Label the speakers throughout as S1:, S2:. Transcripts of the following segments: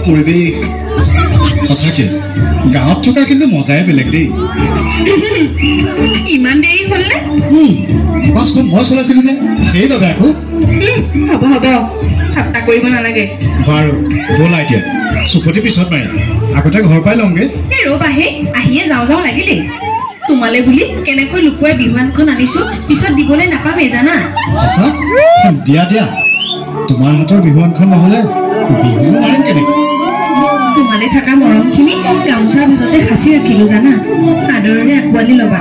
S1: পৰিৱেশ সঁচাকে গাঁৱত থকা কিন্তু মজাই বেলেগ দেই
S2: ইমান দেৰি হ'ল নে
S1: বাছখন মই চলাইছিলো যে সেইবাবে আকৌ
S2: হ'ব হ'ব ঠাট্টা কৰিব নালাগে
S1: বাৰু ব'লা এতিয়া চুপতি পিছত মাৰিম আগতে ঘৰ পাই লওঁগে
S2: ৰ'বাহে আহিয়ে যাওঁ যাওঁ লাগিলেই তোমালে বুলি কেনেকৈ লুকুৱাই বিহুৱানখন আনিছো পিছত দিবলৈ নাপামেই জানা
S1: সঁচা দিয়া দিয়া তোমাৰ হাতৰ বিহুৱানখন নহ'লে বিহু মাৰিম কেনেকৈ
S2: তোমালে থকা মৰমখিনি গামোচাৰ মাজতে সাঁচি ৰাখিলো জানা আদৰেৰে আঁকোৱালি ল'বা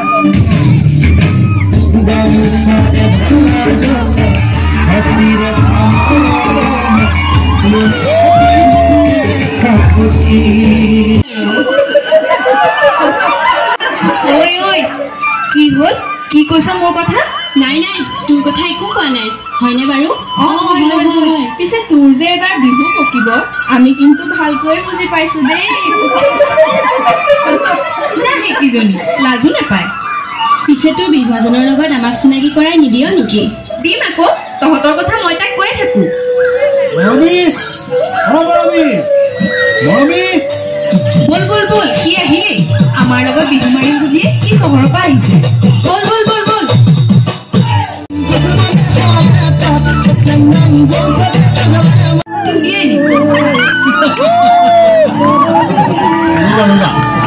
S2: কি হ'ল কি কৈছা মোৰ কথা
S3: নাই নাই তোৰ কথা একো কোৱা নাই হয়নে বাৰু
S2: পিছে তোৰ যে এবাৰ বিহু পকিব আমি কিন্তু ভালকৈ বুজি পাইছো দেই কিজনী লাজো নাপায়
S3: পিছে তোৰ বিহুৱাজনৰ লগত আমাক চিনাকি কৰাই নিদিয় নেকি
S2: দিম আকৌ তহঁতৰ কথা মই তাক কৈ থাকো বল বল বল সি আহিলে আমাৰ লগত বিহু মাৰিম বুলিয়ে সি চহৰৰ পৰা আহিছে বল বল বল বল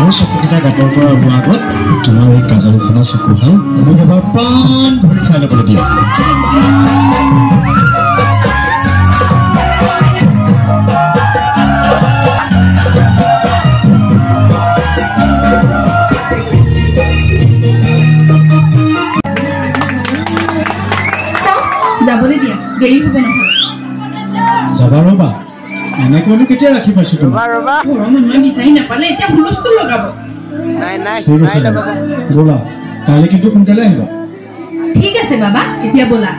S1: মোৰ চকুকেইটা গাঁতৰ পৰা ওলোৱাৰ আগত তোমাৰ এই কাজলখনৰ চকুখন মোক এবাৰ প্ৰাণ ভৰি চাই ল'বলৈ দিয়া
S2: যাবলৈ দিয়া দেৰি হ'ব নহয়
S1: যাবা ৰ'বা এনেকৈনো কেতিয়া ৰাখি পাইছো তোমাৰ
S2: ঘৰৰ মানুহে বিচাৰি নাপালে এতিয়া হুলস্থুল লগাব
S1: ব'লা কাইলৈ কিন্তু সোনকালে আহিবা
S2: ঠিক আছে বাবা এতিয়া ব'লা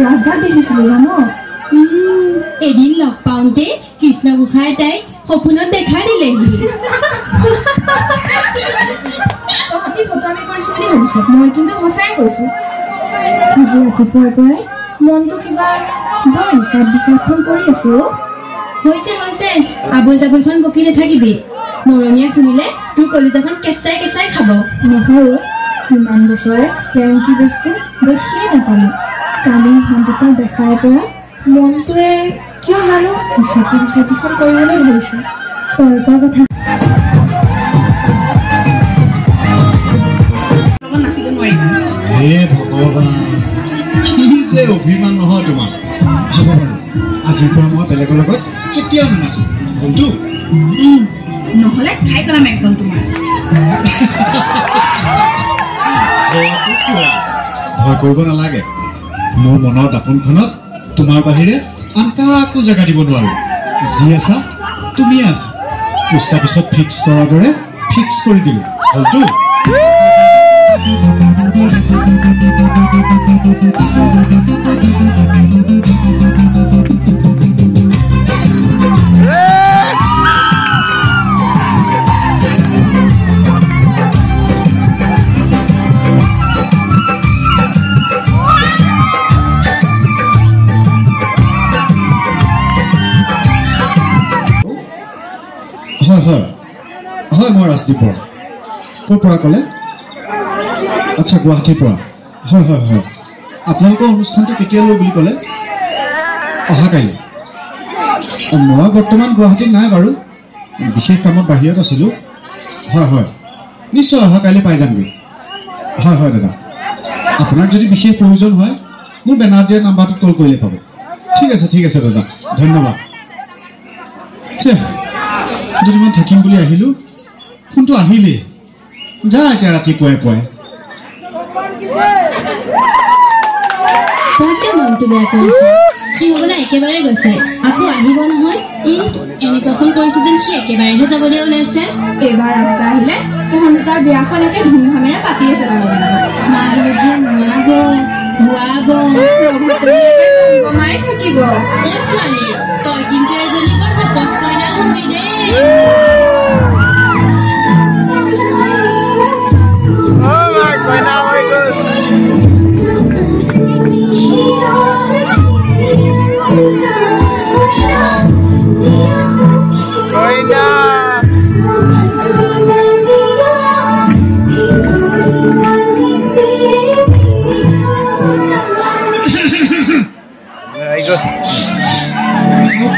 S3: ৰাস্তাত দেখিছিলো জানো এদিন লগ পাওঁতে কৃষ্ণ গোসাঁই তাইক সপোনত দেখা দিলেহি
S4: তহঁতি ফটোৱামি কৰিছো বুলি ভাবিছ মই কিন্তু সঁচাই কৈছো আজি ৰাতিপুৱাৰ পৰাই মনটো কিবা বৰ হিচাপ বিচাৰখন কৰি আছে
S3: হৈছে হৈছে আবুল জাবুলখন বকি নাথাকিবি মৰমীয়া শুনিলে তোৰ কলিজাখন কেঁচাই কেঁচাই খাব
S4: নহয় ইমান বছৰে তেওঁ কি বস্তু দেখিয়ে নাপালো কালি শান্তিতাক দেখাৰ পৰা মনটোৱে কিয় জানো হিচাপি বিচাৰটিখন কৰিবলৈ ধৰিছো তই কোৱা কথা
S1: অভিমান নহয় তোমাৰ আজিৰ পৰা মই বেলেগৰ লগত কেতিয়াও নানাচো বন্ধু
S2: নহ'লে খাই পেলাম একদম তোমাৰ
S1: ভয় কৰিব নালাগে মোৰ মনৰ দাপোনখনত তোমাৰ বাহিৰে আন কাকো জেগা দিব নোৱাৰো যি আছা তুমি আছা পোষ্ট অফিচত ফিক্স কৰাৰ দৰে ফিক্স কৰি দিলো হলতো হয় মই ৰাজদ্বীপৰ ক'ৰ পৰা ক'লে আচ্ছা গুৱাহাটীৰ পৰা হয় হয় হয় আপোনালোকৰ অনুষ্ঠানটো কেতিয়ালৈ বুলি ক'লে অহাকালি মই বৰ্তমান গুৱাহাটীত নাই বাৰু বিশেষ কামত বাহিৰত আছিলোঁ হয় হয় নিশ্চয় অহাকালি পাই যামগৈ হয় হয় দাদা আপোনাক যদি বিশেষ প্ৰয়োজন হয় মোৰ বেনাৰ দিয়া নাম্বাৰটোত কল কৰিলে পাব ঠিক আছে দাদা ধন্যবাদ দুদিনমান থাকিম বুলি আহিলোঁ ফোনটো আহিলেই যা এতিয়া ৰাতিপুৱাই পুৱাই
S3: তই কিয় মনটো বেয়া কৰিছ সি হ'বলা একেবাৰে গৈছে আকৌ আহিব নহয় এনেকুৱাখন কৰিছে যেন সি একেবাৰেহে যাবলৈ ওলাইছে
S4: এইবাৰ ৰাস্তা আহিলে তহঁতে তাৰ বিয়াখনকে ধুমধামেৰে পাতিয়ে পেলাব
S3: মা হালধিয়ে নোৱাব ধুৱাব
S4: গমাই থাকিব
S3: ছোৱালী তই কিন্তু এজনী বৰ তপচ কইনা হবি দেই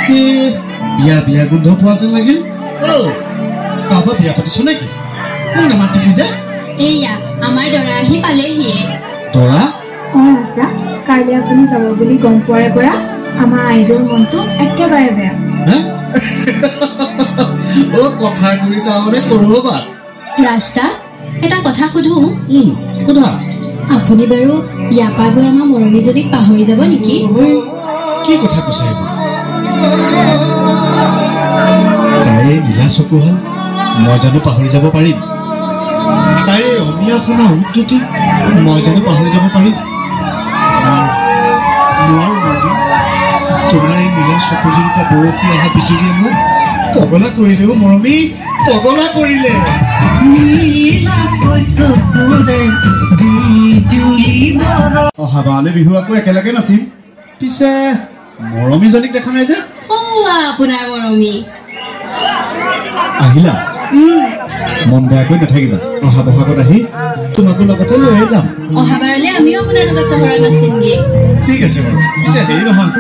S1: বিয়া বিয়া গোন্ধ পোৱা যেন লাগিল কাৰোবাৰ বিয়া পাতিছ নেকি মোক নামাতিলি যে
S3: এইয়া আমাৰ দৰা আহি পালেহিয়ে
S1: তৰা
S4: ৰাজদা কাইলৈ আপুনি যাব বুলি গম পোৱাৰ পৰা আমাৰ আইদেউৰ মনটো একেবাৰে বেয়া
S1: কথা কৰি তাৰমানে কৰবাত
S3: ৰাস্তা এটা কথা সুধো
S1: সোধা
S3: আপুনি বাৰু ইয়াৰ পৰা গৈ আমাৰ মৰমীজনীক পাহৰি যাব নেকি
S1: কি কথা কৈছে তাই নীলা চকু হ'ল মই জানো পাহৰি যাব পাৰিম তাই অমীয়া শুনা উদ্যতি মই জানো পাহৰি যাব পাৰিম তোমাৰ এই নীলা চকুজোৰিকা বৰশী অহা বিজুলীয়ে মোক পগলা কৰিলেও মৰমী পগলা কৰিলে অহাবাৰলৈ বিহু আকৌ একেলগে নাচিম পিছে মৰমীজনীক দেখা নাই যে
S3: আপোনাৰ মৰমী
S1: আহিলা মন বেয়াকৈ নাথাকিবা অহা বহাগত আহি তোমাকো লগতে লৈয়ে যাম
S3: অহাবাৰলৈ আমিও আপোনাৰ লগত চহৰত নাচিমগে
S1: ঠিক আছে বাৰু পিছে হেৰি নহয়